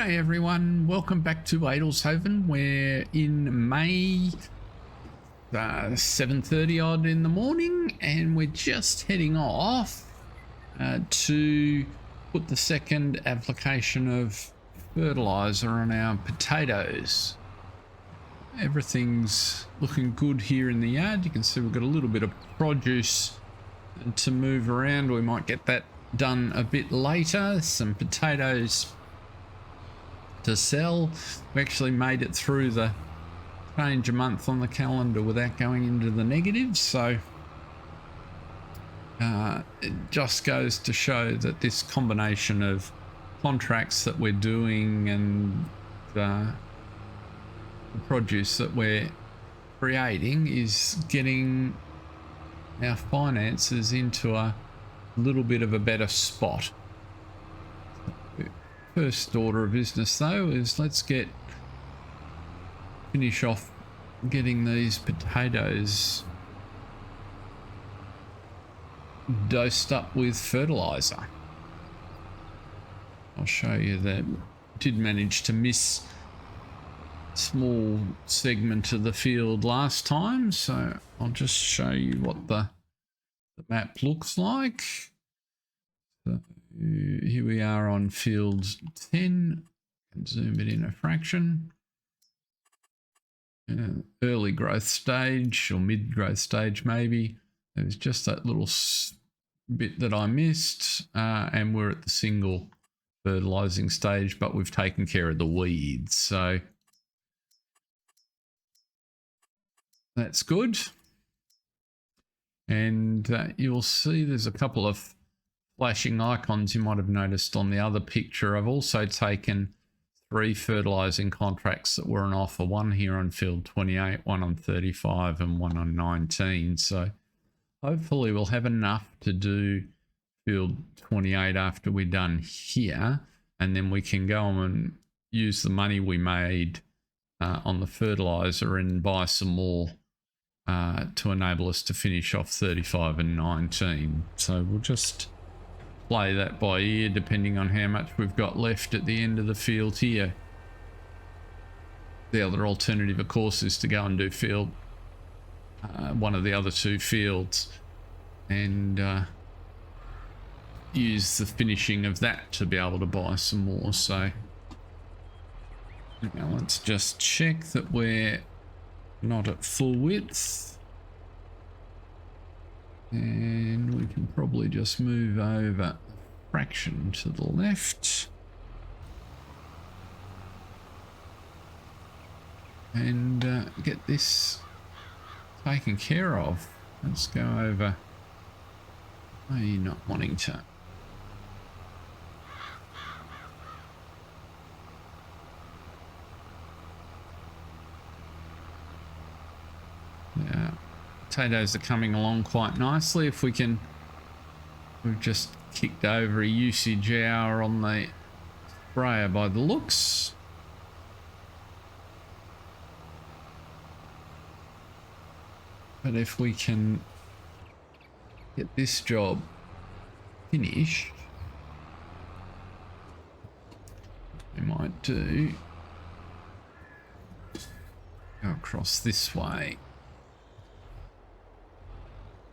Hi everyone, welcome back to Adelshoven. We're in May, 7:30 odd in the morning, and we're just heading off to put the second application of fertilizer on our potatoes. Everything's looking good here in the yard. You can see we've got a little bit of produce to move around. We might get that done a bit later. Some potatoes to sell. We actually made it through the change a month on the calendar without going into the negatives, so it just goes to show that this combination of contracts that we're doing and the produce that we're creating is getting our finances into a little bit of a better spot. First order of business though is let's finish off getting these potatoes dosed up with fertilizer. I'll show you that did manage to miss a small segment of the field last time, so I'll just show you what the map looks like. So here we are on field 10. And zoom it in a fraction. Early growth stage or mid growth stage maybe. There's just that little bit that I missed, and we're at the single fertilizing stage, but we've taken care of the weeds, so that's good. And you'll see there's a couple of flashing icons you might have noticed on the other picture. I've also taken 3 fertilizing contracts that were on offer, one here on field 28, one on 35 and one on 19. So hopefully we'll have enough to do field 28 after we're done here, and then we can go and use the money we made on the fertilizer and buy some more to enable us to finish off 35 and 19. So we'll just play that by ear depending on how much we've got left at the end of the field here. The other alternative of course is to go and do field one of the other 2 fields and use the finishing of that to be able to buy some more. So now let's just check that we're not at full width. And we can probably just move over a fraction to the left. And get this taken care of. Let's go over. Are you not wanting to? Yeah. Potatoes are coming along quite nicely. If we can, we've just kicked over a usage hour on the sprayer by the looks. But if we can get this job finished, we might do go across this way.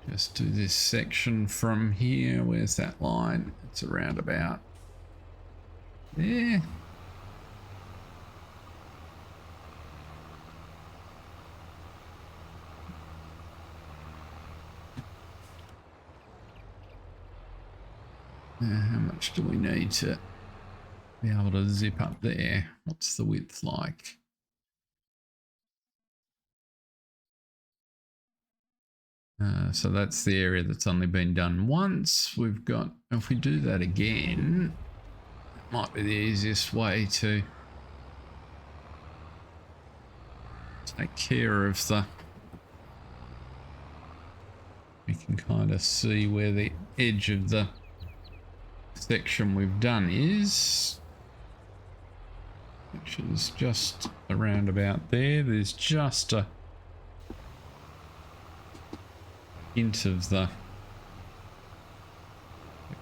Just do this section from here. Where's that line? It's around about there. How much do we need to be able to zip up there? What's the width like? So that's the area that's only been done once. We've got, if we do that again, it might be the easiest way to take care of the, we can kind of see where the edge of the section we've done is, which is just around about there. There's just a hint of the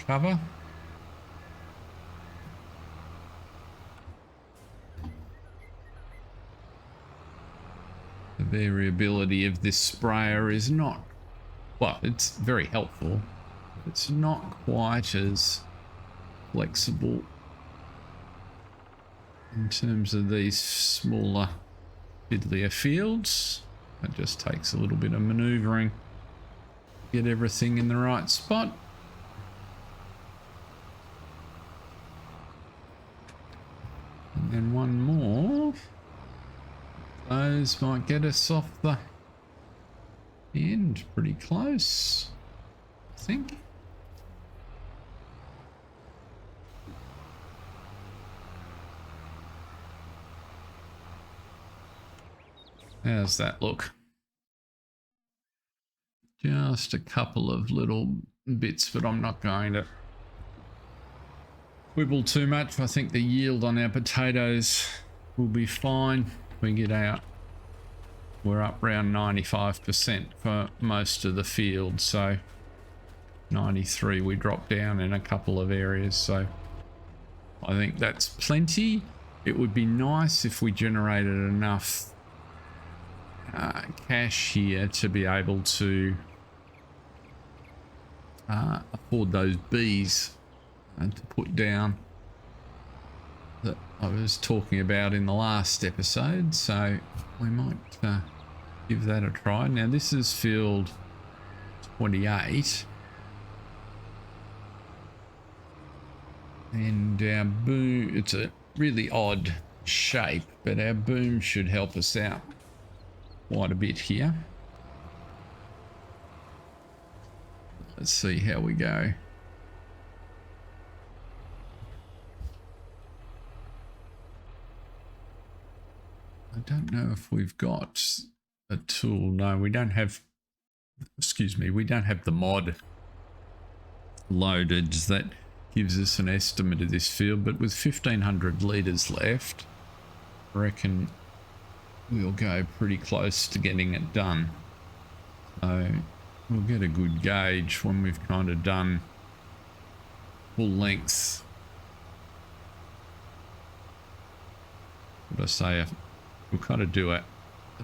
cover. variability of this sprayer is not, well, it's very helpful. It's not quite as flexible in terms of these smaller, fiddlier fields. It just takes a little bit of maneuvering to get everything in the right spot. And then one more. Those might get us off the end pretty close, I think. How's that look? Just a couple of little bits, but I'm not going to quibble too much. I think the yield on our potatoes will be fine. We get out, we're up around 95% for most of the field, so 93 we dropped down in a couple of areas, so I think that's plenty. It would be nice if we generated enough cash here to be able to afford those bees and to put down that I was talking about in the last episode, so we might give that a try. Now this is field 28 and our boom, it's a really odd shape, but our boom should help us out quite a bit here. Let's see how we go. I don't know if we've got a tool. No, we don't have, excuse me, we don't have the mod loaded that gives us an estimate of this field, but with 1500 litres left, I reckon we'll go pretty close to getting it done. So we'll get a good gauge when we've kind of done full length. What I say, we'll kind of do a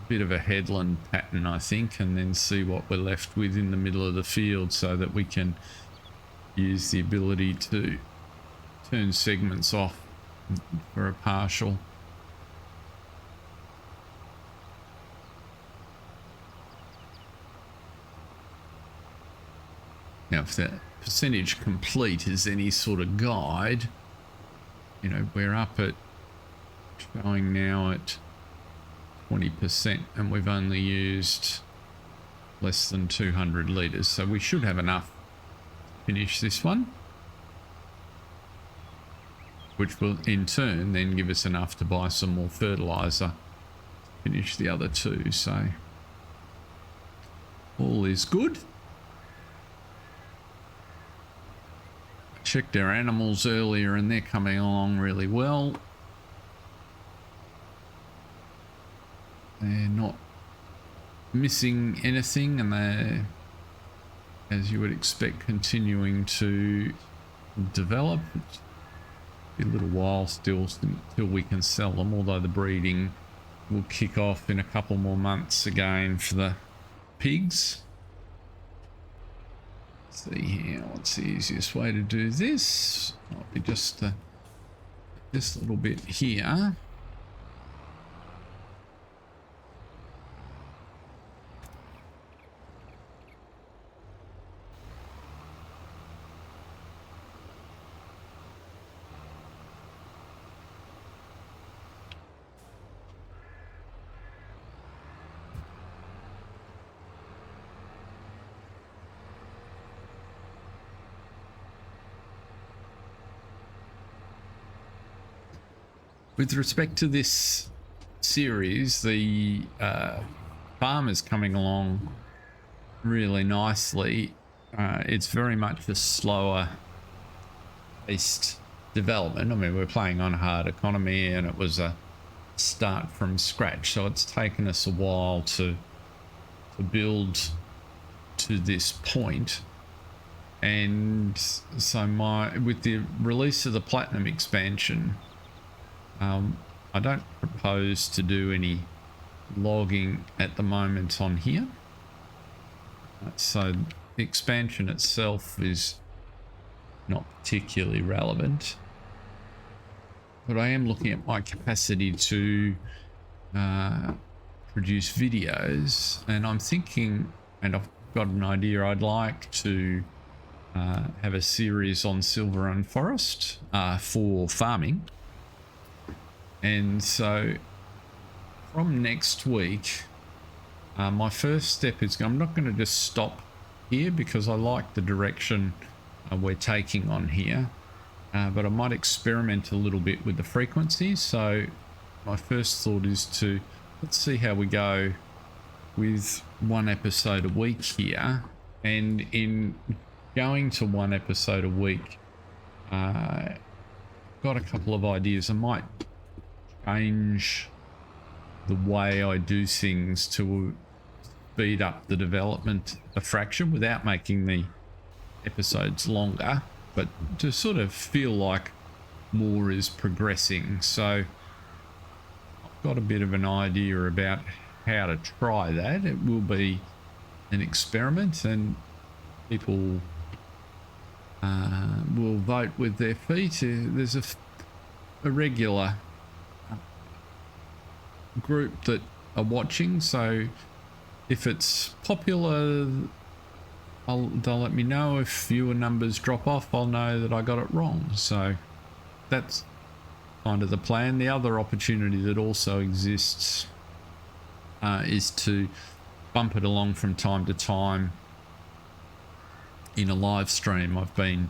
bit of a headland pattern, I think, and then see what we're left with in the middle of the field so that we can use the ability to turn segments off for a partial. Now, if that percentage complete is any sort of guide, you know, we're up at, showing now at 20%, and we've only used less than 200 litres, so we should have enough to finish this one, which will in turn then give us enough to buy some more fertiliser to finish the other two. So all is good. Checked our animals earlier and they're coming along really well. They're not missing anything, and they're, as you would expect, continuing to develop. It's be a little while still until we can sell them, although the breeding will kick off in a couple more months again for the pigs. Let's see here, what's the easiest way to do this? Might be just this little bit here. With respect to this series, the farm is coming along really nicely. It's very much a slower paced development. I mean, we're playing on hard economy and it was a start from scratch, so it's taken us a while to build to this point. And so with the release of the Platinum expansion, I don't propose to do any logging at the moment on here. So the expansion itself is not particularly relevant. But I am looking at my capacity to produce videos, and I'm thinking, and I've got an idea, I'd like to have a series on silver and forest for farming. And so from next week, my first step is, I'm not going to just stop here because I like the direction we're taking on here, but I might experiment a little bit with the frequency. So my first thought is to, let's see how we go with one episode a week here. And in going to one episode a week, got a couple of ideas. I might change the way I do things to speed up the development a fraction without making the episodes longer, but to sort of feel like more is progressing. So I've got a bit of an idea about how to try that. It will be an experiment, and people will vote with their feet. There's a regular group that are watching, so if it's popular, they'll let me know. If viewer numbers drop off, I'll know that I got it wrong. So that's kind of the plan. The other opportunity that also exists is to bump it along from time to time in a live stream. I've been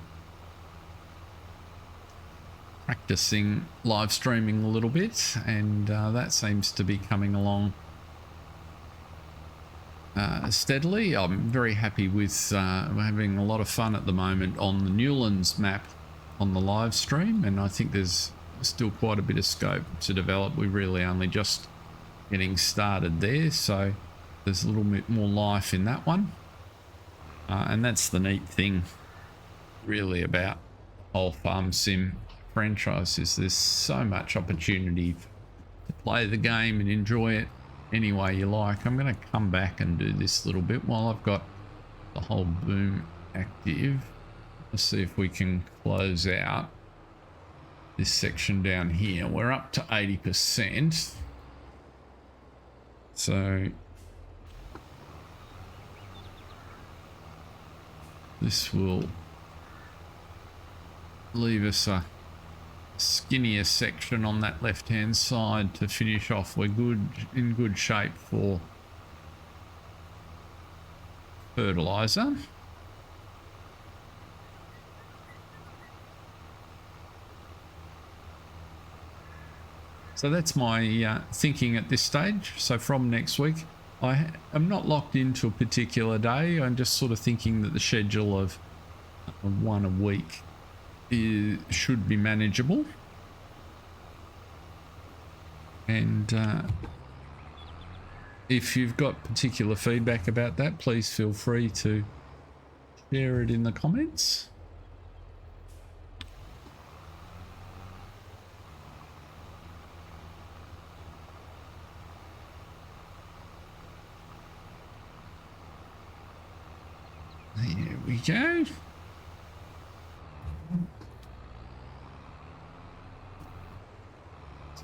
practicing live streaming a little bit, and that seems to be coming along steadily. I'm very happy with having a lot of fun at the moment on the Newlands map on the live stream, and I think there's still quite a bit of scope to develop. We're really only just getting started there, so there's a little bit more life in that one, and that's the neat thing really about the whole farm sim franchise, is there's so much opportunity to play the game and enjoy it any way you like. I'm going to come back and do this little bit while I've got the whole boom active. Let's see if we can close out this section down here. We're up to 80%. So this will leave us a skinnier section on that left hand side to finish off. We're in good shape for fertilizer. So that's my thinking at this stage. So from next week, I am not locked into a particular day. I'm just sort of thinking that the schedule of one a week should be manageable, and if you've got particular feedback about that, please feel free to share it in the comments. There we go.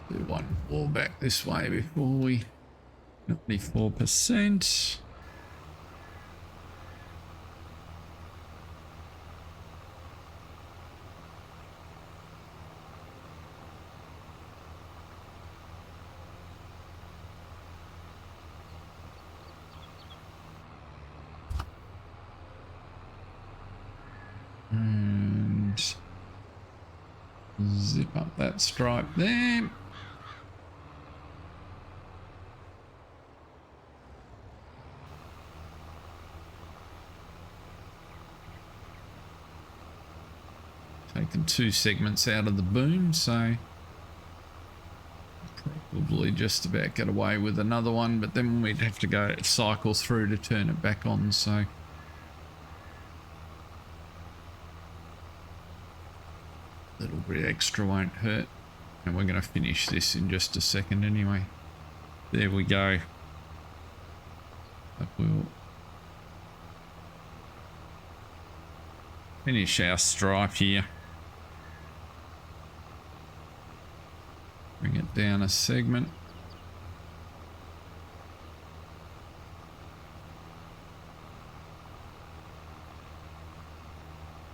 Do one more back this way before we 94%. And zip up that stripe there. Taken 2 segments out of the boom, so probably just about get away with another one, but then we'd have to go cycle through to turn it back on, so a little bit extra won't hurt. And we're going to finish this in just a second anyway. There we go. But we'll finish our stripe here. Bring it down a segment.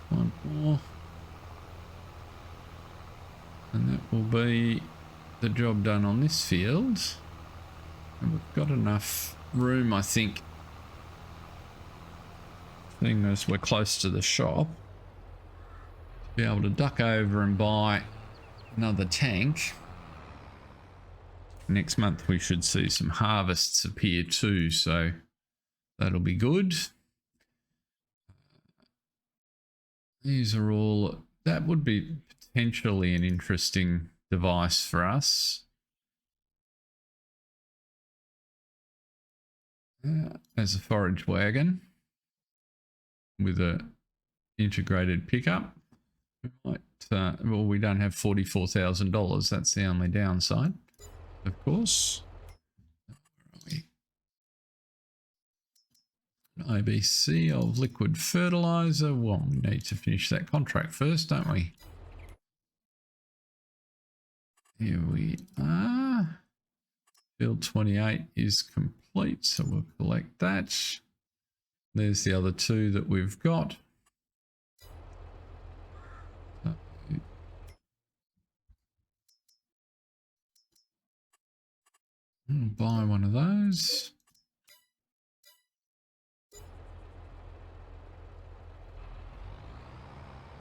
One more. And that will be the job done on this field. And we've got enough room, I think, seeing as we're close to the shop, to be able to duck over and buy another tank. Next month we should see some harvests appear too, so that'll be good. These are all, that would be potentially an interesting device for us. As a forage wagon with a integrated pickup. We might, well, we don't have $44,000. That's the only downside, of course. Where are we? ABC of liquid fertilizer. Well, we need to finish that contract first, don't we? Here we are. Field 28 is complete, so we'll collect that. There's the other two that we've got. I'll buy one of those.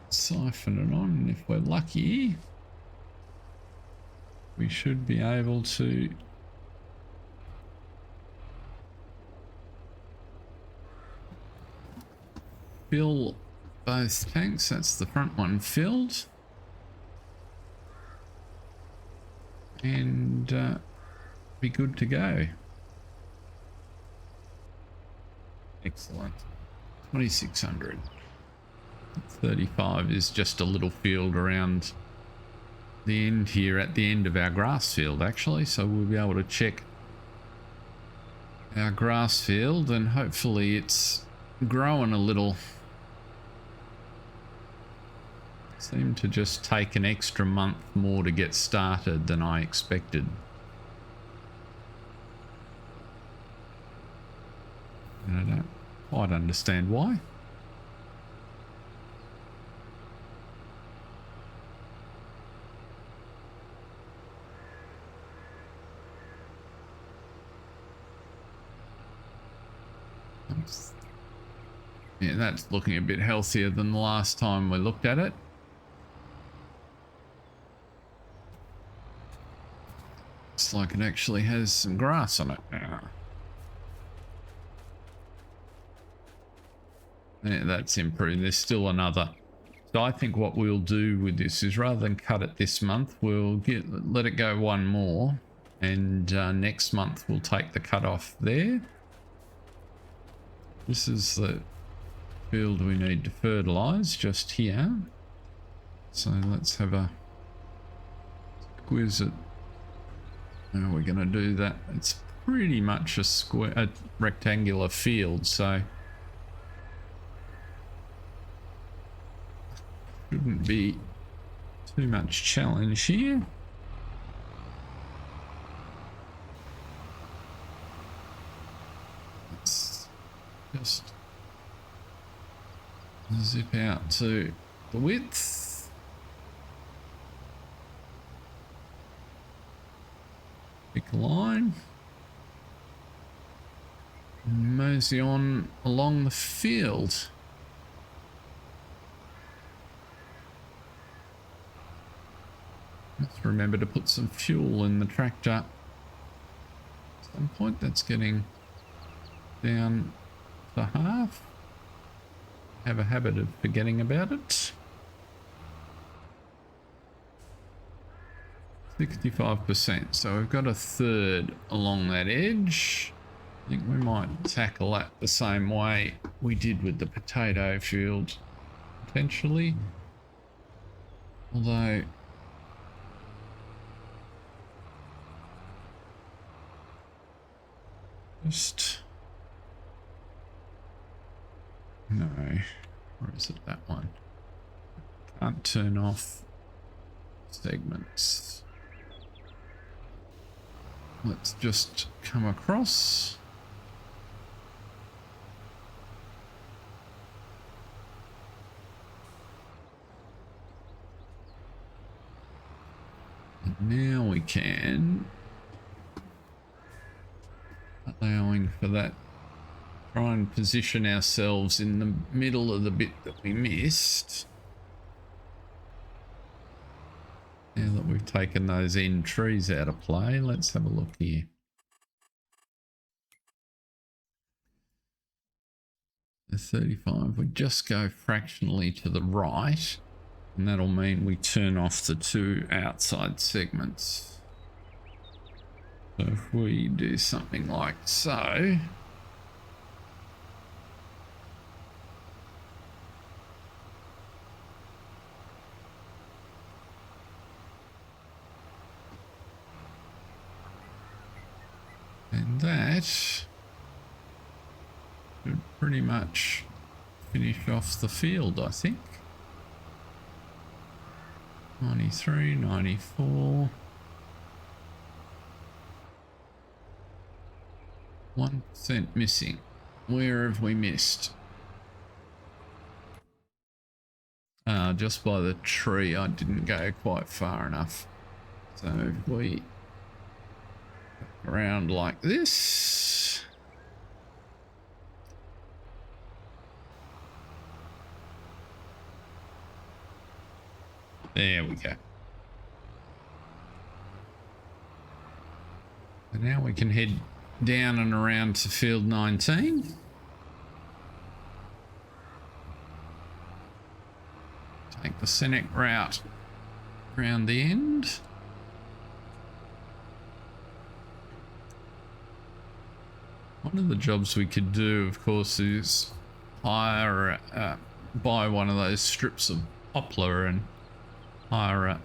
Siphon it on, and if we're lucky, we should be able to fill both tanks. That's the front one filled. And be good to go. Excellent. 2,600. 35 is just a little field around the end here, at the end of our grass field actually, so we'll be able to check our grass field and hopefully it's growing a little. It seemed to just take an extra month more to get started than I expected. And I don't quite understand why. Yeah, that's looking a bit healthier than the last time we looked at it. Looks like it actually has some grass on it now. Yeah, that's improved. There's still another. So I think what we'll do with this is rather than cut it this month, we'll let it go one more. And next month we'll take the cut off there. This is the field we need to fertilize just here. So let's have a squiz at how we're going to do that. It's pretty much a square, a rectangular field, so shouldn't be too much challenge here. Let's just zip out to the width. Pick a line. And mosey on along the field. Let's remember to put some fuel in the tractor. At some point that's getting down to half. Have a habit of forgetting about it. 65%, so we've got a third along that edge. I think we might tackle that the same way we did with the potato field, potentially. Although, Just no, or is it that one? Can't turn off segments. Let's just come across. And now we can, allowing for that, try and position ourselves in the middle of the bit that we missed. Now that we've taken those end trees out of play, let's have a look here. The 35, we just go fractionally to the right, and that'll mean we turn off the two outside segments. So if we do something like so, and that should pretty much finish off the field, I think. 93, 94. 1% missing. Where have we missed? Just by the tree. I didn't go quite far enough. So if we go around like this. There we go. And now we can head down and around to field 19. Take the scenic route around the end. One of the jobs we could do, of course, is hire, buy one of those strips of poplar and hire a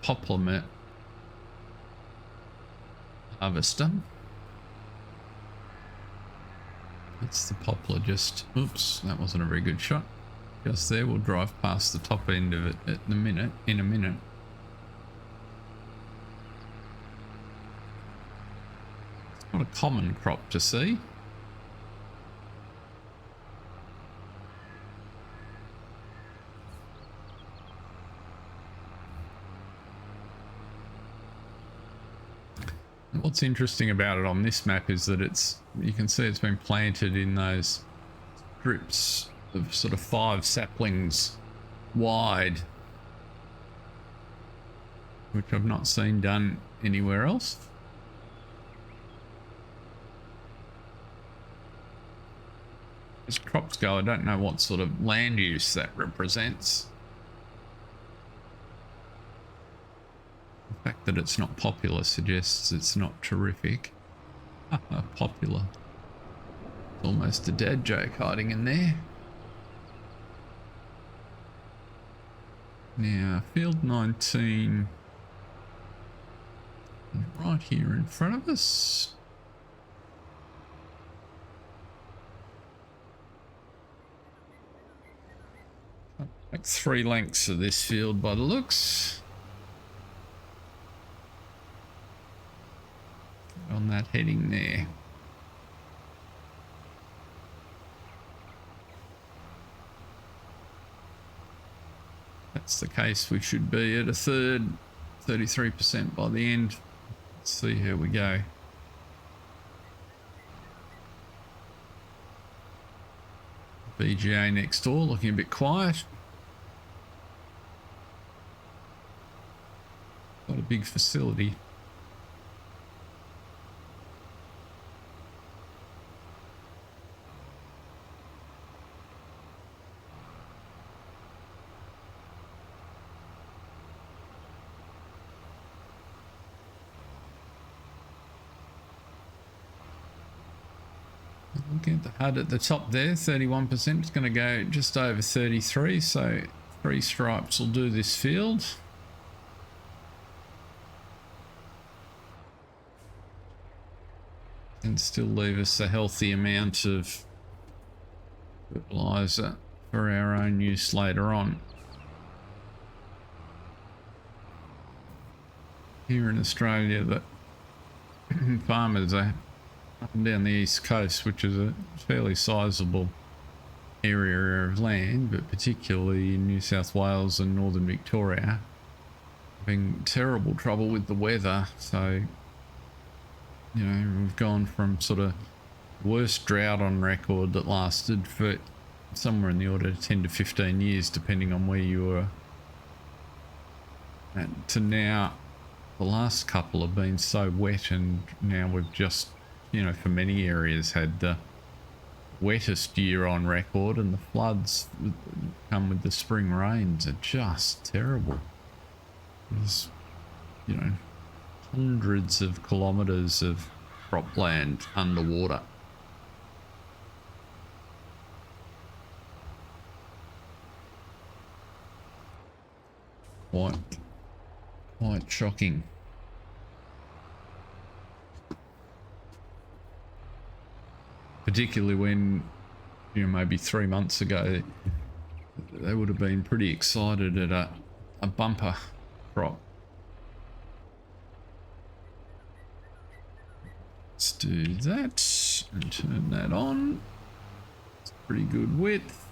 poplar harvester. That's the poplar just, oops, that wasn't a very good shot. Just there, we'll drive past the top end of it in a minute. It's not a common crop to see. What's interesting about it on this map is that you can see it's been planted in those strips of sort of 5 saplings wide, which I've not seen done anywhere else. As crops go, I don't know what sort of land use that represents. The fact that it's not popular suggests it's not terrific. Popular. Almost a dad joke hiding in there. Now, field 19, right here in front of us. Like 3 lengths of this field by the looks. On that heading there. That's the case, we should be at a third, 33% by the end. Let's see how we go. BGA next door looking a bit quiet. Got a big facility. Get the HUD at the top there, 31%. It's going to go just over 33, so 3 stripes will do this field. and still leave us a healthy amount of fertilizer for our own use later on. Here in Australia, the farmers are up and down the east coast, which is a fairly sizable area of land, but particularly in New South Wales and northern Victoria, having terrible trouble with the weather. So, you know, we've gone from sort of worst drought on record that lasted for somewhere in the order of 10 to 15 years, depending on where you were, and to now the last couple have been so wet, and now we've just, you know, for many areas had the wettest year on record, and the floods that come with the spring rains are just terrible. There's, you know, hundreds of kilometres of cropland underwater. Quite shocking. Particularly when, you know, maybe 3 months ago, they would have been pretty excited at a bumper crop. Let's do that and turn that on. It's pretty good width.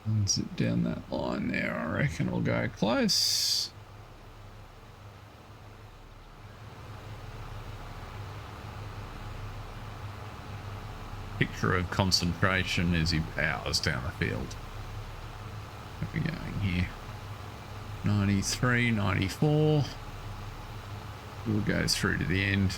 And zip down that line there. I reckon I'll go close. Picture of concentration as he powers down the field. Where are we going here? 93, 94. We'll go through to the end.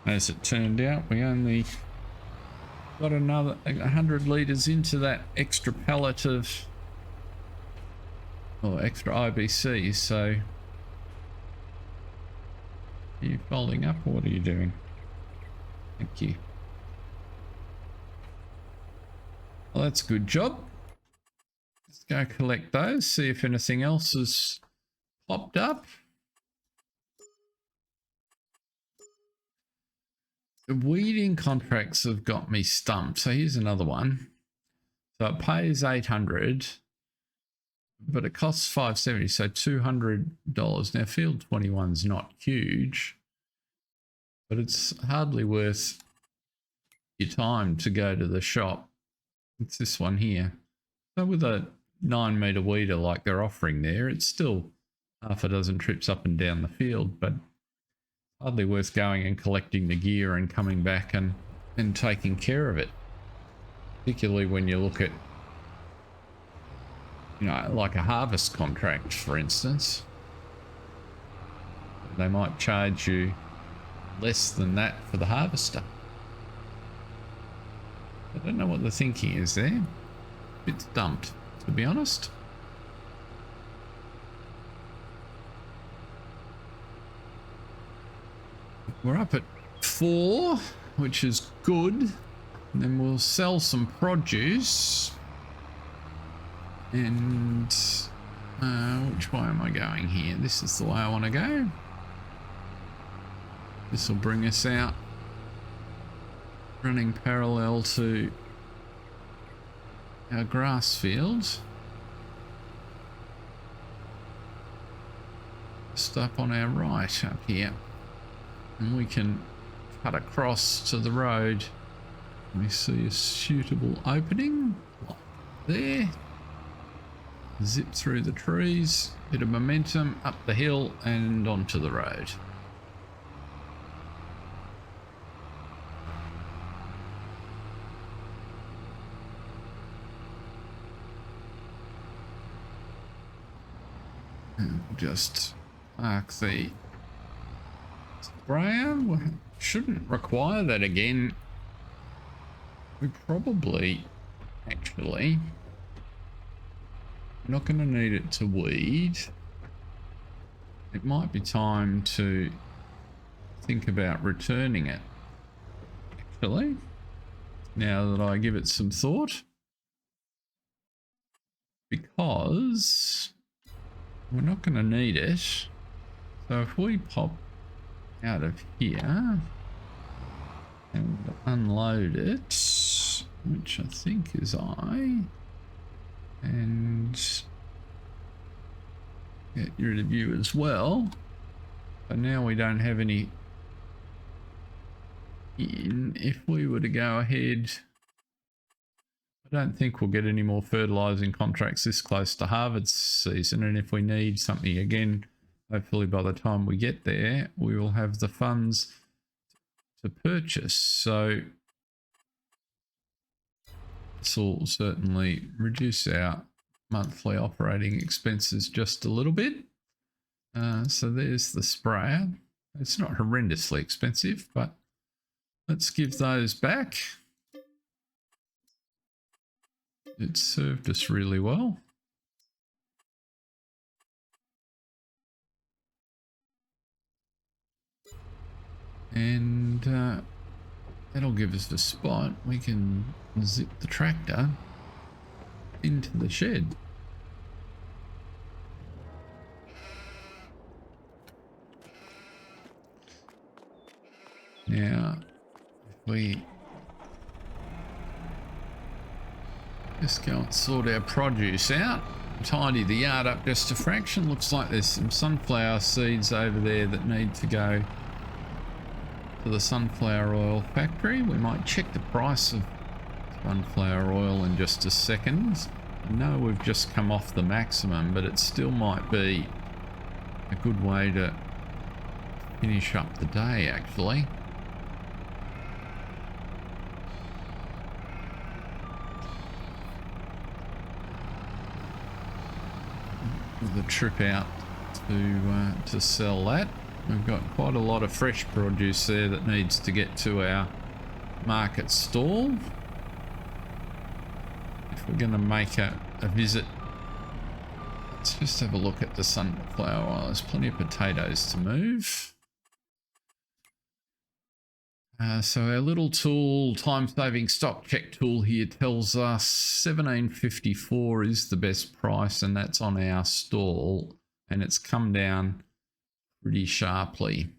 As it turned out, we only got another 100 litres into that extra pallet of, or extra IBC, so are you folding up or what are you doing? Thank you. Well, that's a good job. Let's go collect those, see if anything else has popped up. The weeding contracts have got me stumped. So here's another one. So it pays $800, but it costs $570, so $200. Now field 21's not huge, but it's hardly worth your time to go to the shop. It's this one here. So with a 9-meter weeder like they're offering there, it's still half a dozen trips up and down the field, but hardly worth going and collecting the gear and coming back and taking care of it. Particularly when you look at, you know, like a harvest contract, for instance. They might charge you less than that for the harvester. I don't know what the thinking is there. A bit stumped, to be honest. We're up at 4, which is good. And then we'll sell some produce. And which way am I going here? This is the way I want to go. This will bring us out running parallel to our grass field. Just up on our right up here. And we can cut across to the road. We see a suitable opening like there. Zip through the trees, bit of momentum up the hill and onto the road. And just mark the sprayer. We shouldn't require that again. We probably actually not going to need it to weed. it might be time to think about returning it, actually, now that I give it some thought, because we're not going to need it. So if we pop out of here and unload it, which I think is and get rid of you as well. But now we don't have any in. If we were to go ahead, I don't think we'll get any more fertilizing contracts this close to harvest season, and if we need something again, hopefully by the time we get there, we will have the funds to purchase. So this will certainly reduce our monthly operating expenses just a little bit. So there's the sprayer. It's not horrendously expensive, but let's give those back. It served us really well. And that'll give us the spot. We can zip the tractor into the shed. Now, if we just go and sort our produce out, tidy the yard up just a fraction. Looks like there's some sunflower seeds over there that need to go to the sunflower oil factory. We might check the price of sunflower oil in just a second. I know we've just come off the maximum, but it still might be a good way to finish up the day, actually. The trip out to sell that. We've got quite a lot of fresh produce there that needs to get to our market stall. If we're going to make a visit, let's just have a look at the sunflower oil. There's plenty of potatoes to move. So our little tool, time-saving stock check tool here, tells us $17.54 is the best price, and that's on our stall, and it's come down pretty sharply.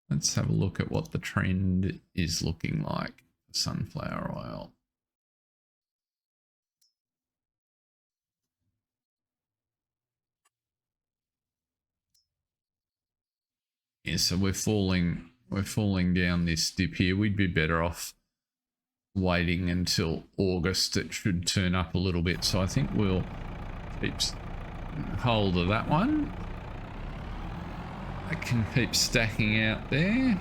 Let's have a look at what the trend is looking like for sunflower oil. Yeah, so we're falling down this dip here. We'd be better off waiting until August. It should turn up a little bit, so I think we'll keep hold of that one. I can keep stacking out there.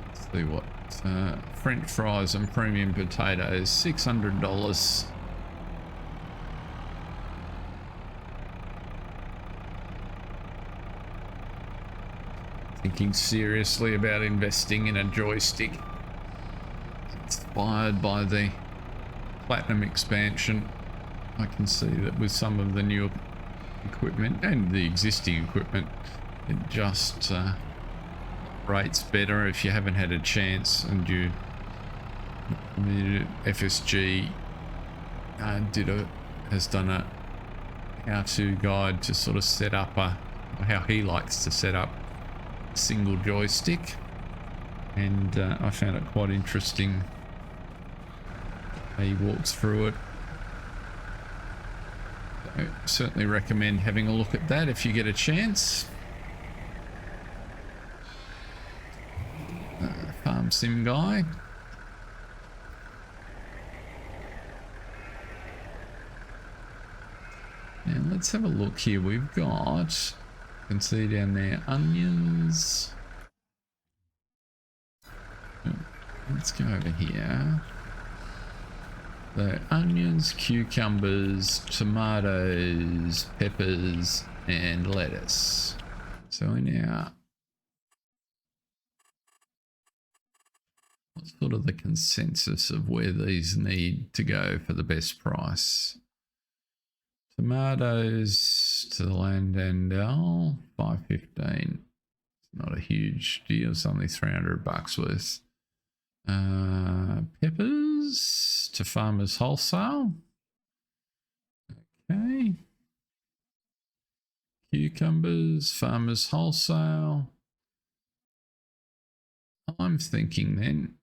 Let's see what French fries and premium potatoes, $600. Thinking seriously about investing in a joystick inspired by the Platinum expansion. I can see that with some of the new equipment and the existing equipment, it just rates better. If you haven't had a chance, and you FSG has done a how-to guide to sort of set up how he likes to set up a single joystick, and I found it quite interesting how he walks through it. So certainly recommend having a look at that if you get a chance. Farm sim guy. Now let's have a look here. We've got, you can see down there, onions. Let's go over here. So onions, cucumbers, tomatoes, peppers, and lettuce. So in our, what's sort of the consensus of where these need to go for the best price? Tomatoes to the Landandel, $5.15. Not a huge deal, it's only $300 worth. Peppers to Farmers Wholesale. Okay. Cucumbers, Farmers Wholesale. I'm thinking then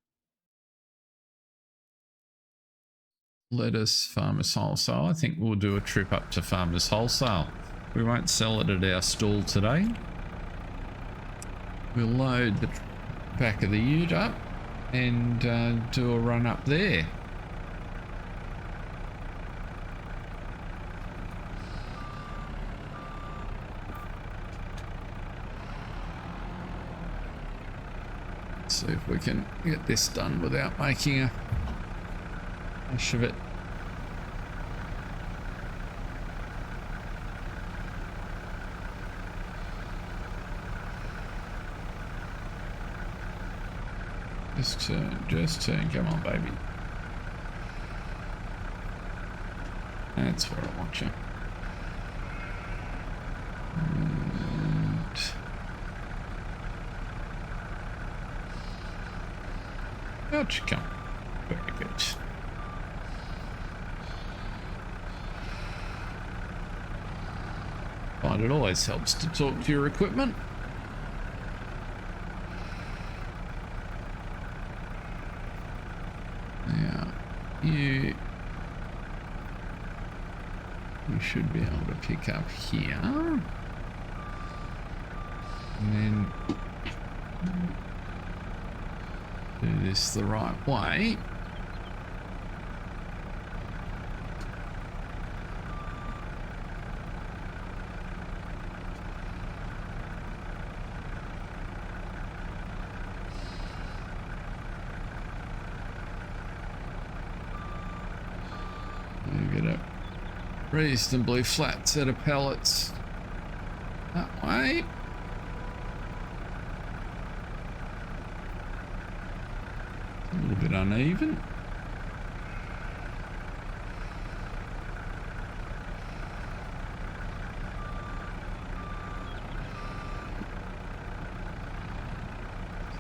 lettuce, Farmers Wholesale. I think we'll do a trip up to Farmers Wholesale. We won't sell it at our stall today. We'll load the back of the ute up and do a run up there. Let's see if we can get this done without making a hash of it. Just turn, come on baby. That's where I want you. And out you come. Very good. Find it always helps to talk to your equipment. You should be able to pick up here, and then do this the right way. Reasonably flat set of pallets that way. A little bit uneven.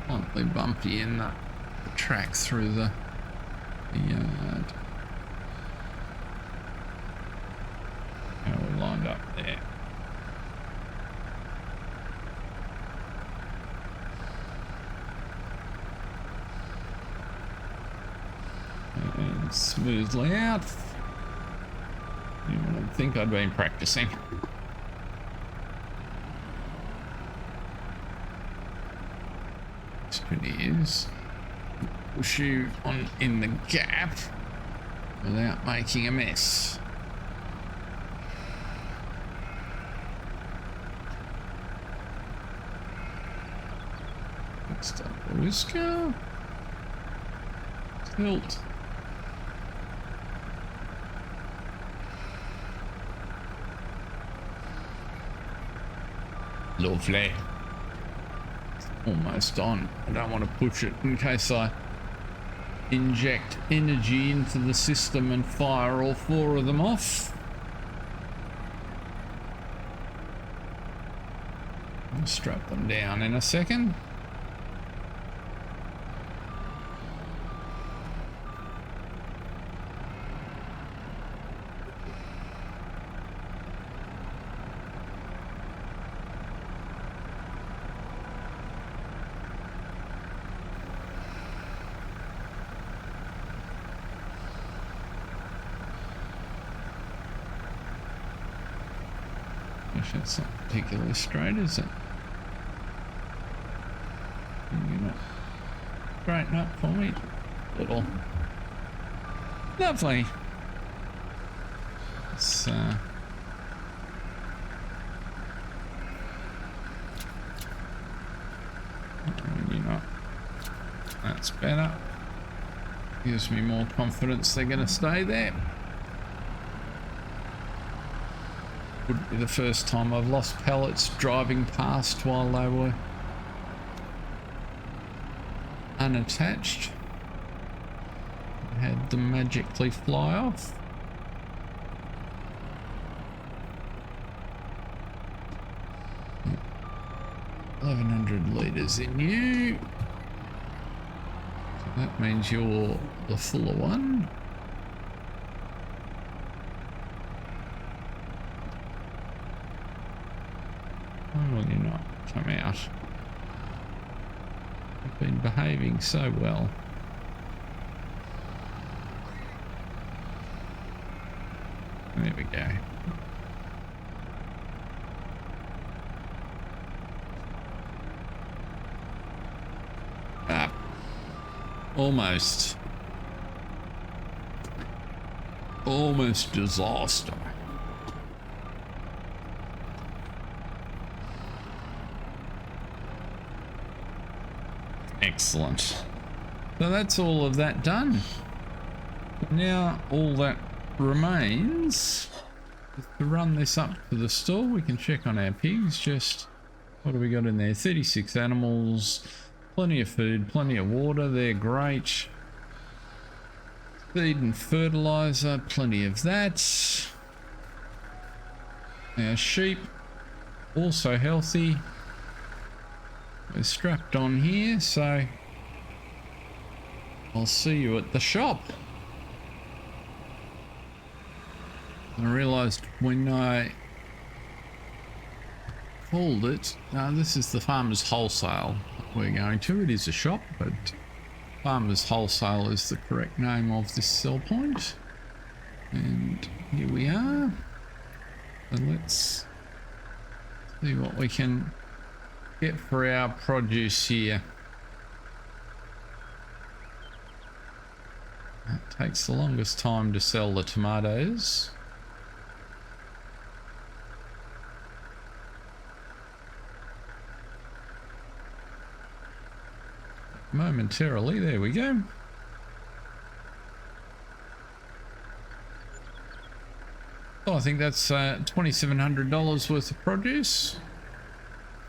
Slightly bumpy in the track through the yard. Lined up there. And smoothly out. You would think I'd been practicing. It is. Push you on in the gap without making a mess. Next up, whisker. Tilt. Lovely. Almost on. I don't want to push it in case I inject energy into the system and fire all four of them off. I'll strap them down in a second. That's not particularly straight, is it? You're not straighten up for me, little. Lovely. It's you know, that's better. Gives me more confidence they're going to stay there. Would be the first time I've lost pallets driving past while they were unattached. Had them magically fly off. Hmm. 1,100 litres in you. So that means you're the fuller one. Why will you not come out? You've been behaving so well. There we go. Ah, almost disaster. Excellent. So that's all of that done. Now all that remains is to run this up to the store. We can check on our pigs. Just what do we got in there? 36 animals, plenty of food, plenty of water. They're great. Feed and fertilizer, plenty of that. Our sheep also healthy. We're strapped on here, so I'll see you at the shop. I realised when I called it, this is the Farmers Wholesale we're going to. It is a shop, but Farmers Wholesale is the correct name of this sell point. And here we are. So let's see what we can get for our produce here. It takes the longest time to sell the tomatoes. Momentarily, there we go. So I think that's $2,700 worth of produce.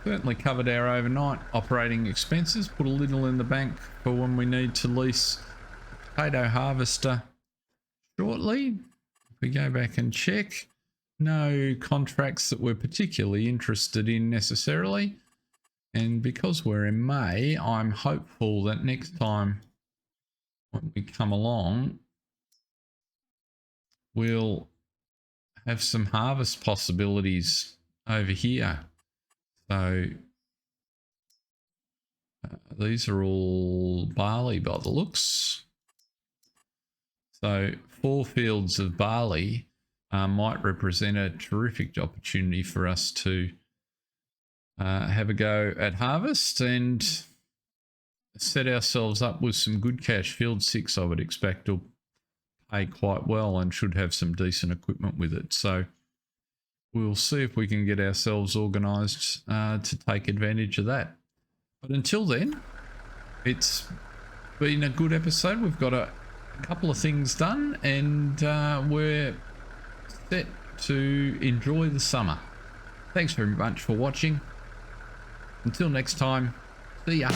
Certainly covered our overnight operating expenses. Put a little in the bank for when we need to lease a potato harvester shortly. If we go back and check, no contracts that we're particularly interested in necessarily. And because we're in May, I'm hopeful that next time when we come along, we'll have some harvest possibilities over here. So these are all barley by the looks. So 4 fields of barley might represent a terrific opportunity for us to have a go at harvest and set ourselves up with some good cash. Field 6 I would expect will pay quite well and should have some decent equipment with it. So we'll see if we can get ourselves organised to take advantage of that. But until then, it's been a good episode. We've got a couple of things done and we're set to enjoy the summer. Thanks very much for watching. Until next time, see ya.